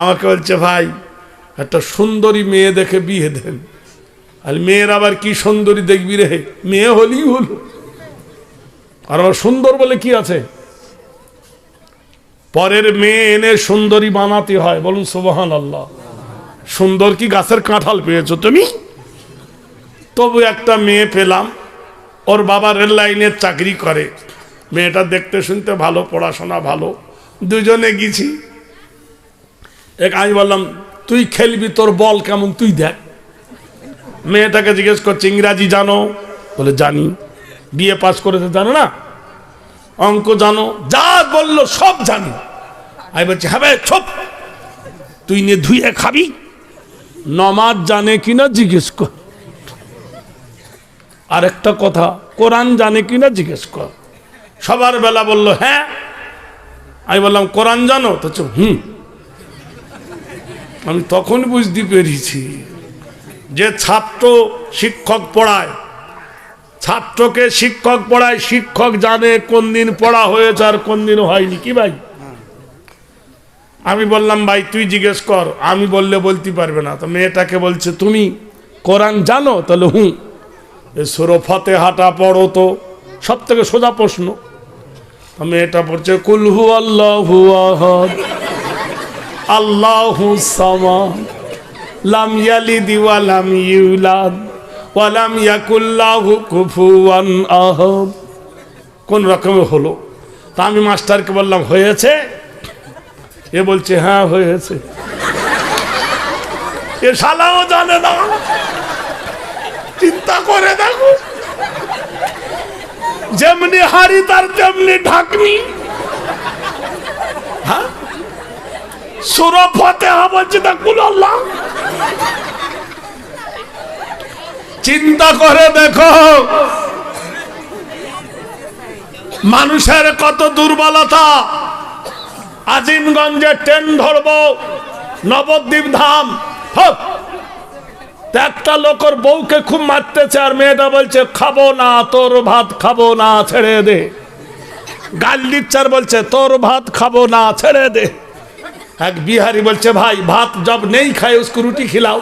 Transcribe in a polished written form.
আমাকে বলছে ভাই একটা সুন্দরী মেয়ে দেখে বিয়ে দেন। আর মেয়ের আবার কি সুন্দরী দেখবি রে, মেয়ে হলেই হলো, আর আবার সুন্দর বলে কি আছে? পরের মেয়ে এনে সুন্দরী বানাতে হয়, বলুন সুবহানাল্লাহ। সুন্দর কি গাছের কাঁঠাল পেয়েছো তুমি? তবু একটা মেয়ে পেলাম, ওর বাবা রেল লাইনের চাকরি করে, মেয়েটা দেখতে শুনতে ভালো, পড়াশোনা ভালো, দুজনে গেছি। আমি বললাম তুই খেলবি, তোর বল কেমন তুই দেখ। মেয়েটাকে জিজ্ঞেস করছে ইংরাজি জানো? বলে জানি। বিএ পাস করেছে জানো না? অঙ্ক জানো? যা বললো সব জানি। আমি বলছি হ্যাঁ চুপ, তুই নিয়ে ধুয়ে খাবি। নমাজ জানে কিনা জিজ্ঞেস কর। আরেকটা কথা, কোরআন জানে কিনা জিজ্ঞেস কর। সবার বেলা বললো হ্যাঁ। আমি বললাম কোরআন জানো? তো চুপ। আমি তখন বুঝতে পেরেছি যে ছাত্র শিক্ষক পড়ায়, ছাত্রকে শিক্ষক পড়ায়, শিক্ষক জানে কোন দিন পড়া হয়েছে আর কোন দিন হয়নি। কি ভাই? আমি বললাম ভাই তুই জিজ্ঞেস কর, আমি বললে বলতে পারবে না। তো মেয়েটাকে বলছে তুমি কোরআন জানো? তাহলে সূরা ফাতিহাটা পড়ো তো, সব থেকে সোজা প্রশ্ন। মেয়েটা পড়ছে কুল হু আল্লাহু আহাদ আল্লাহুস সামাদ লাম ইয়ালিদ ওয়া লাম ইউলাদ ওয়া লাম ইয়াকুল লাহু কুফুয়ান আহাদ। কোন রকমে হলো? তা আমি মাস্টারকে বললাম হয়েছে? এ বলছে হ্যাঁ হয়েছে। এ শালাও জানে না। চিন্তা করে দেখো, যেমনি হাড়ি তার তেমনি ঢাকনি। হ্যাঁ, সূরা ফাতিহা বলছে না কুল আল্লাহ। চিন্তা করে দেখো মানুষের কত দুর্বলতা। আজিমগঞ্জে ট্রেন ধরবো, নবদ্বীপ ধাম, একটা লোকের বউকে খুব মারতেছে, আর মেয়েটা বলছে খাবো না, তোর ভাত খাবো না, ছেড়ে দে। গাল দিচ্ছে আর বলছে তোর ভাত খাবো না, ছেড়ে দে। এক বিহারি বলছে ভাই ভাত জব নেই খায় উসকো রুটি খিলাও।